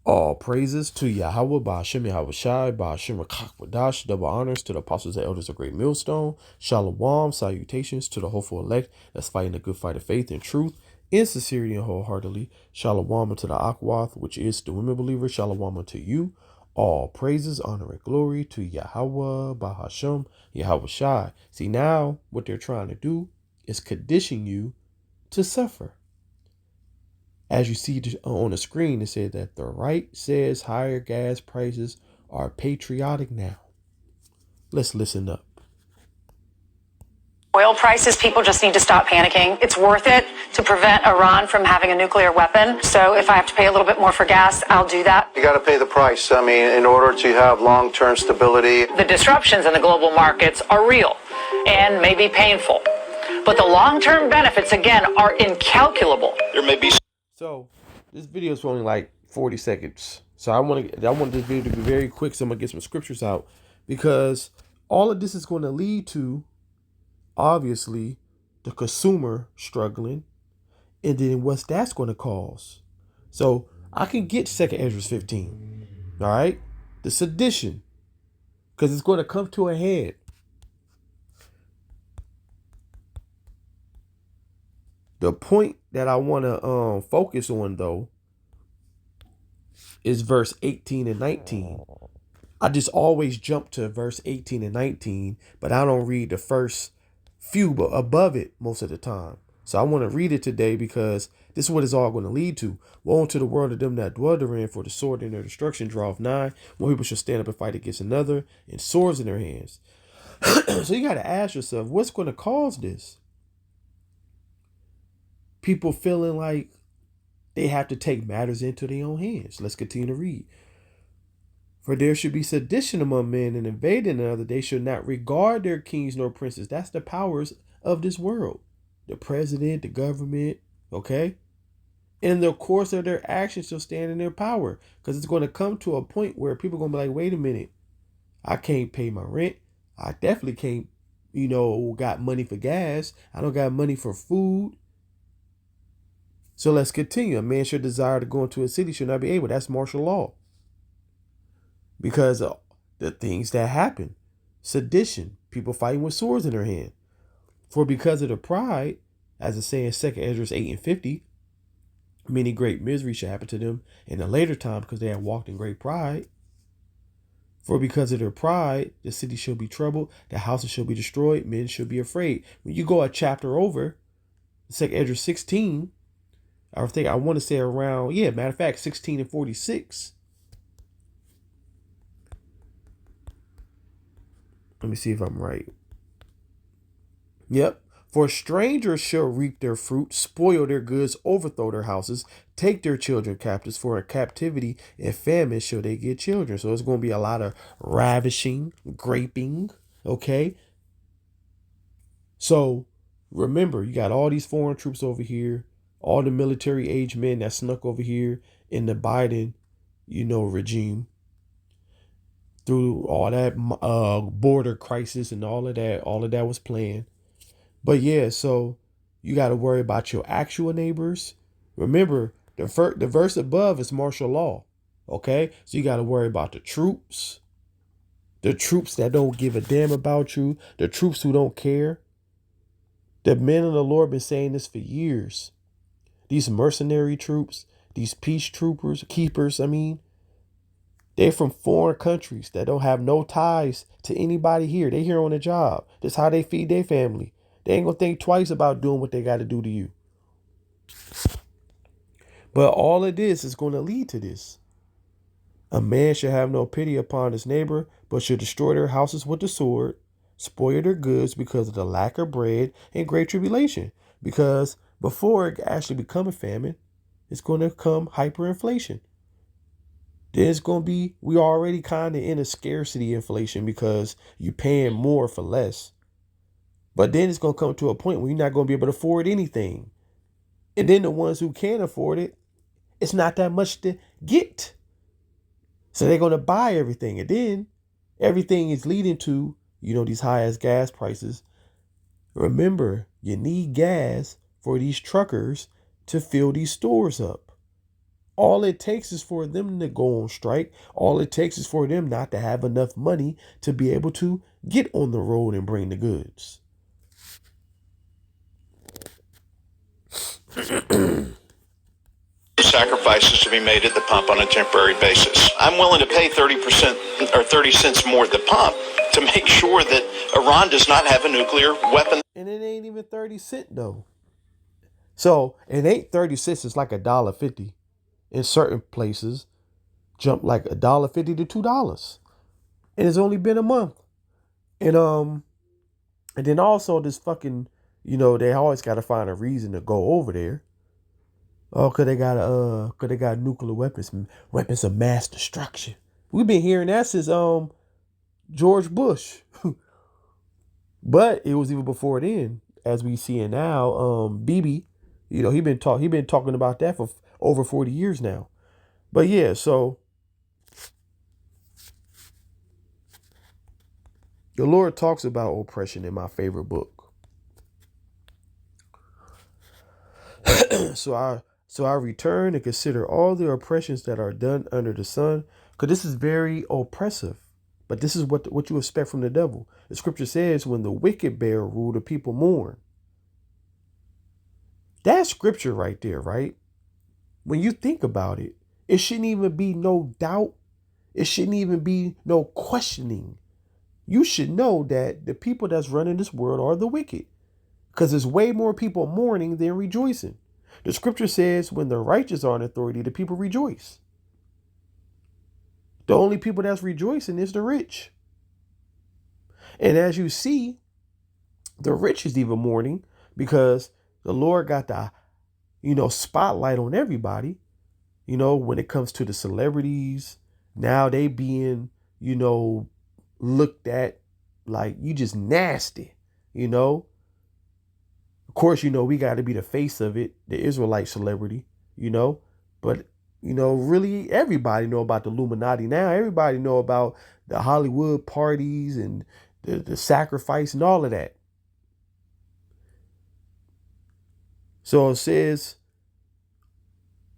All praises to Yahweh, Ba'ashem Yahweh Shai, Ba'ashem Rakak. Double honors to the apostles and elders of Great Millstone. Shalom, salutations to the hopeful elect that's fighting the good fight of faith and truth, in sincerity and wholeheartedly. Shalom unto the Akwath, which is the women believers. Shalom unto you. All praises, honor, and glory to Yahweh, Ba'ashem Yahweh Shai. See, now what they're trying to do is condition you to suffer. As you see on the screen, it said that the right says higher gas prices are patriotic now. Let's listen up. Oil prices, people just need to stop panicking. It's worth it to prevent Iran from having a nuclear weapon. So if I have to pay a little bit more for gas, I'll do that. You got to pay the price. I mean, in order to have long-term stability. The disruptions in the global markets are real and may be painful. But the long-term benefits, again, are incalculable. There may be. So this video is only like 40 seconds. So I want this video to be very quick. So I'm going to get some scriptures out, because all of this is going to lead to, obviously, the consumer struggling, and then what's that's going to cause. So I can get 2nd Ezra 15, all right? The sedition, because it's going to come to a head. The point that I want to focus on, though, is verse 18 and 19. I just always jump to verse 18 and 19, but I don't read the first few but above it most of the time. So I want to read it today, because this is what it's all going to lead to. Woe unto the world of them that dwell therein, for the sword in their destruction draweth nigh. One people shall stand up and fight against another, and swords in their hands. So you got to ask yourself, what's going to cause this? People feeling like they have to take matters into their own hands. Let's continue to read. For there should be sedition among men, and invading another. They should not regard their kings nor princes. That's the powers of this world. The president, the government, okay? In the course of their actions shall stand in their power. Because it's going to come to a point where people are going to be like, wait a minute. I can't pay my rent. I definitely can't, got money for gas. I don't got money for food. So let's continue. A man should desire to go into a city should not be able. That's martial law. Because of the things that happen. Sedition. People fighting with swords in their hand. For because of the pride, as it says in 2nd Ezra 8 and 50, many great misery shall happen to them in a later time, because they have walked in great pride. For because of their pride, the city shall be troubled, the houses shall be destroyed, men shall be afraid. When you go a chapter over, 2nd Ezra 16, I want to say around, matter of fact, 16 and 46. Let me see if I'm right. Yep. For strangers shall reap their fruit, spoil their goods, overthrow their houses, take their children captives. For in captivity and famine shall they get children. So it's going to be a lot of ravishing, graping, okay? So remember, you got all these foreign troops over here, all the military age men that snuck over here in the Biden, regime, through all that border crisis and all of that was planned. But so you got to worry about your actual neighbors. Remember, the verse above is martial law. Okay, so you got to worry about the troops that don't give a damn about you, the troops who don't care. The men of the Lord been saying this for years. These mercenary troops, these peace keepers, they're from foreign countries that don't have no ties to anybody here. They here on a job. That's how they feed their family. They ain't gonna think twice about doing what they got to do to you. But all of this is going to lead to this. A man shall have no pity upon his neighbor, but shall destroy their houses with the sword, spoil their goods because of the lack of bread and great tribulation. Because before it actually become a famine, it's going to come hyperinflation. Then it's going to be, we already kind of in a scarcity inflation, because you're paying more for less. But then it's going to come to a point where you're not going to be able to afford anything. And then the ones who can afford it, it's not that much to get. So they're going to buy everything. And then everything is leading to, these high ass gas prices. Remember, you need gas for these truckers to fill these stores up. All it takes is for them to go on strike. All it takes is for them not to have enough money to be able to get on the road and bring the goods. Sacrifices to be made at the pump on a temporary basis. I'm willing to pay 30% or 30 cents more at the pump to make sure that Iran does not have a nuclear weapon. And it ain't even 30 cents though. So it ain't 30 cents, it's like $1.50 in certain places. Jump like $1.50 to $2. And it's only been a month. And then also this fucking, they always gotta find a reason to go over there. Oh, cause they got nuclear weapons of mass destruction. We've been hearing that since George Bush. But it was even before then, as we see it now. Bibi, he been talking about that for over 40 years now. But yeah, so the Lord talks about oppression in my favorite book. So I return and consider all the oppressions that are done under the sun, because this is very oppressive. But this is what you expect from the devil. The scripture says, when the wicked bear rule, the people mourn. That's scripture right there, right? When you think about it, it shouldn't even be no doubt. It shouldn't even be no questioning. You should know that the people that's running this world are the wicked, because there's way more people mourning than rejoicing. The scripture says, when the righteous are in authority, the people rejoice. The only people that's rejoicing is the rich. And as you see, the rich is even mourning because the Lord got the, spotlight on everybody. When it comes to the celebrities, now they being, looked at like you just nasty, Of course, we got to be the face of it, the Israelite celebrity, but really everybody know about the Illuminati now. Everybody know about the Hollywood parties and the sacrifice and all of that. So it says,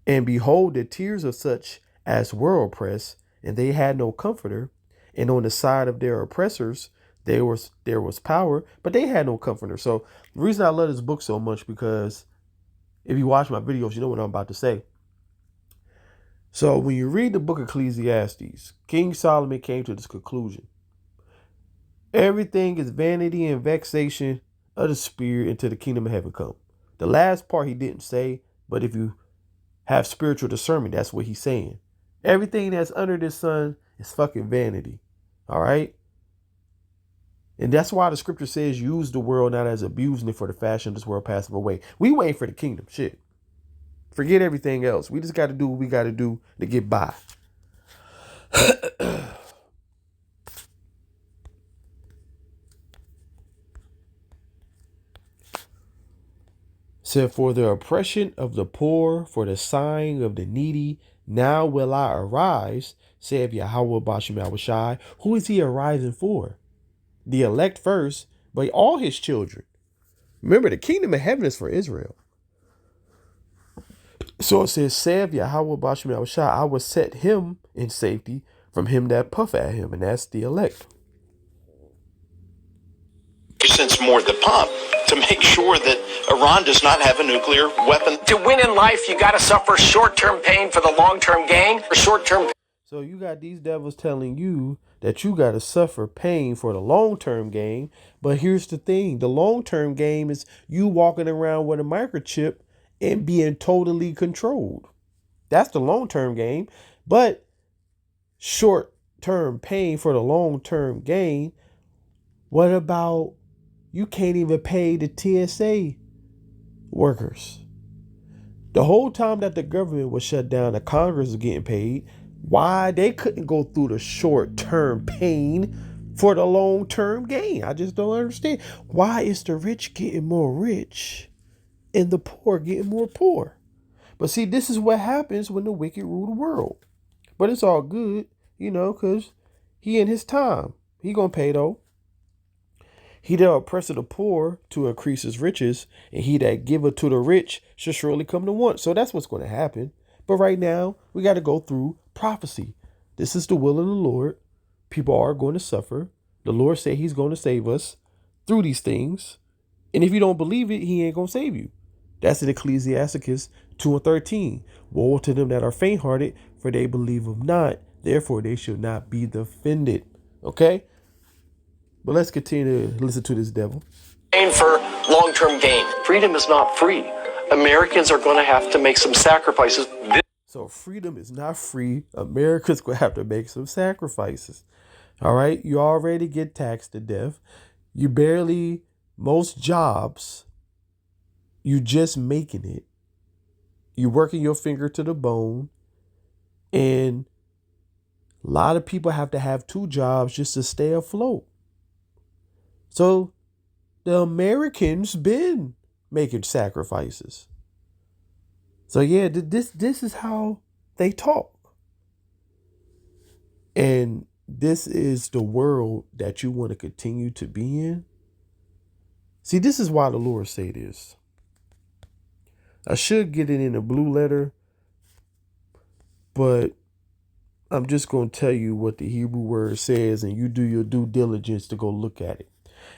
and behold, the tears of such as were oppressed, and they had no comforter, and on the side of their oppressors there was power, but they had no comforter. So the reason I love this book so much, because if you watch my videos, you know what I'm about to say. So when you read the book of Ecclesiastes, King Solomon came to this conclusion. Everything is vanity and vexation of the spirit until the kingdom of heaven come. The last part he didn't say, but if you have spiritual discernment, that's what he's saying. Everything that's under the sun is fucking vanity. All right? And that's why the scripture says, use the world not as abusing it, for the fashion of this world passing away. We waiting for the kingdom. Shit. Forget everything else. We just got to do what we got to do to get by. Said, for the oppression of the poor, for the sighing of the needy, now will I arise, saith Yahweh Bashem Yahushai. Who is he arising for? The elect first, but all his children. Remember, the kingdom of heaven is for Israel. So it says, saith Yahweh Bashem Yahushai, I will set him in safety from him that puff at him, and that's the elect. Cents more at the pump to make sure that Iran does not have a nuclear weapon. To win in life, you got to suffer short-term pain for the long-term gain, or short-term. So you got these devils telling you that you got to suffer pain for the long-term gain. But here's the thing. The long-term game is you walking around with a microchip and being totally controlled. That's the long-term game. But short-term pain for the long-term gain. What about you can't even pay the TSA workers? The whole time that the government was shut down, the Congress was getting paid. Why they couldn't go through the short-term pain for the long-term gain? I just don't understand. Why is the rich getting more rich and the poor getting more poor? But see, this is what happens when the wicked rule the world. But it's all good, because he in his time. He gonna pay though. He that oppresseth the poor to increase his riches, and he that giveth to the rich shall surely come to want. So that's what's going to happen. But right now, we got to go through prophecy. This is the will of the Lord. People are going to suffer. The Lord said he's going to save us through these things. And if you don't believe it, he ain't going to save you. That's in Ecclesiasticus 2:13. Woe to them that are faint-hearted, for they believe of not. Therefore, they shall not be defended. Okay? But let's continue to listen to this devil. For long-term gain. Freedom is not free. Americans are going to have to make some sacrifices. So freedom is not free. America's going to have to make some sacrifices. All right? You already get taxed to death. You barely, most jobs, you just making it. You working your finger to the bone. And a lot of people have to have 2 jobs just to stay afloat. So the Americans been making sacrifices. So yeah, this is how they talk. And this is the world that you want to continue to be in. See, this is why the Lord say this. I should get it in a blue letter, but I'm just going to tell you what the Hebrew word says, and you do your due diligence to go look at it.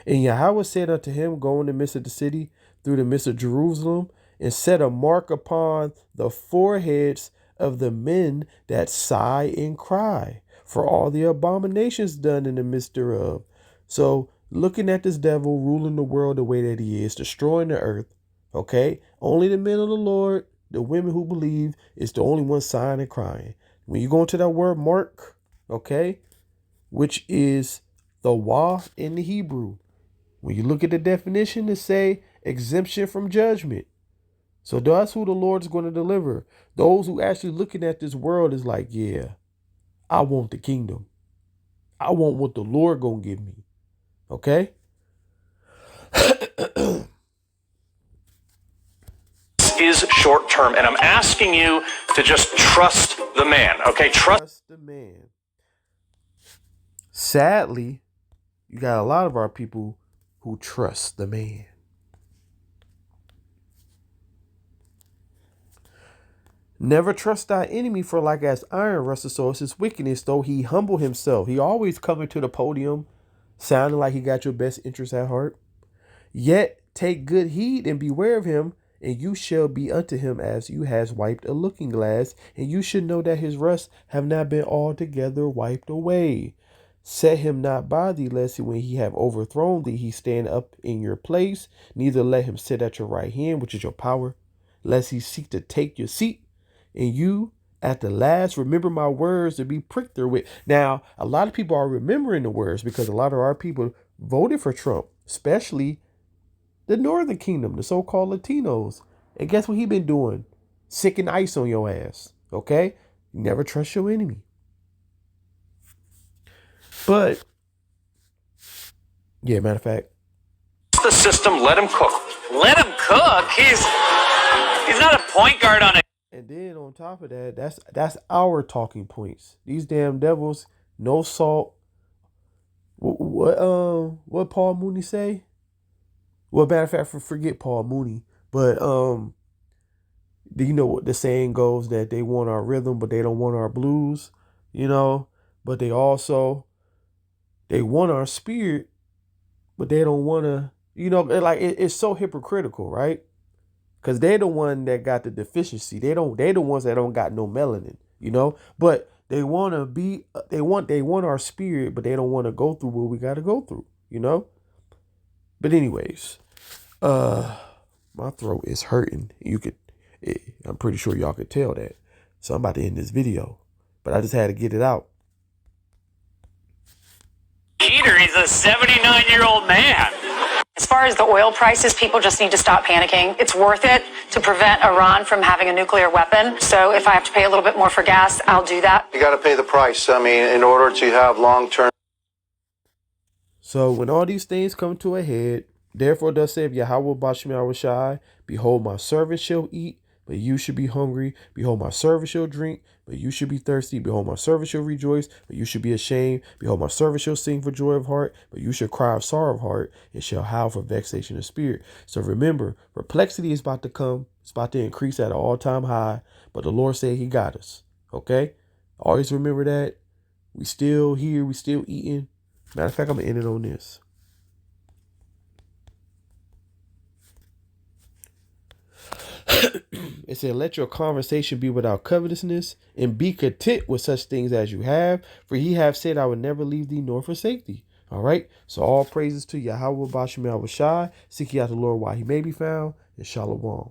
And Yahweh said unto him, go in the midst of the city, through the midst of Jerusalem, and set a mark upon the foreheads of the men that sigh and cry for all the abominations done in the midst thereof. So looking at this devil ruling the world the way that he is, destroying the earth, okay? Only the men of the Lord, the women who believe, is the only one sighing and crying. When you go into that word mark, okay, which is the wa in the Hebrew, when you look at the definition, it say exemption from judgment. So that's who the Lord's going to deliver. Those who actually looking at this world is like, yeah, I want the kingdom. I want what the Lord going to give me. Okay? Is short term, and I'm asking you to just trust the man, okay? Trust the man. Sadly, you got a lot of our people who trust the man. Never trust thy enemy, for like as iron rusteth, so is his wickedness, though he humble himself. He always coming to the podium, sounding like he got your best interest at heart. Yet take good heed and beware of him, and you shall be unto him as you has wiped a looking glass, and you should know that his rust have not been altogether wiped away. Set him not by thee, lest when he have overthrown thee, he stand up in your place. Neither let him sit at your right hand, which is your power, lest he seek to take your seat. And you, at the last, remember my words to be pricked therewith. Now, a lot of people are remembering the words because a lot of our people voted for Trump, especially the Northern Kingdom, the so-called Latinos. And guess what he been doing? Sicking ice on your ass. Okay? Never trust your enemy. But, yeah, matter of fact. The system, let him cook. Let him cook? He's not a point guard on it. And then on top of that, that's our talking points. These damn devils, no salt. What Paul Mooney say? Well, matter of fact, forget Paul Mooney. But do you know what the saying goes that they want our rhythm, but they don't want our blues, you know? But they want our spirit, but they don't want to, you know, like it's so hypocritical, right? Because they're the one that got the deficiency. They're the ones that don't got no melanin, you know? But they want to be, they want our spirit, but they don't want to go through what we got to go through, you know? But anyways, my throat is hurting. I'm pretty sure y'all could tell that. So I'm about to end this video, but I just had to get it out. Peter, he's a 79-year-old man. As far as the oil prices, people just need to stop panicking. It's worth it to prevent Iran from having a nuclear weapon. So if I have to pay a little bit more for gas, I'll do that. You got to pay the price. I mean, in order to have long-term. So when all these things come to a head, therefore thus saith Yahweh Bashim Yahushai, behold, my servant shall eat, but you should be hungry. Behold, my servant shall drink, but you should be thirsty. Behold, my servant shall rejoice, but you should be ashamed. Behold, my servant shall sing for joy of heart, but you shall cry of sorrow of heart, and shall howl for vexation of spirit. So remember, perplexity is about to come. It's about to increase at an all-time high, but the Lord said he got us. Okay? Always remember that. We still here. We still eating. Matter of fact, I'm going to end it on this. It said, let your conversation be without covetousness, and be content with such things as you have, for he have said, I will never leave thee nor forsake thee. All right. So all praises to Yahweh Bashim Yahweh Shai. Seek ye out the Lord while he may be found, and Shalom.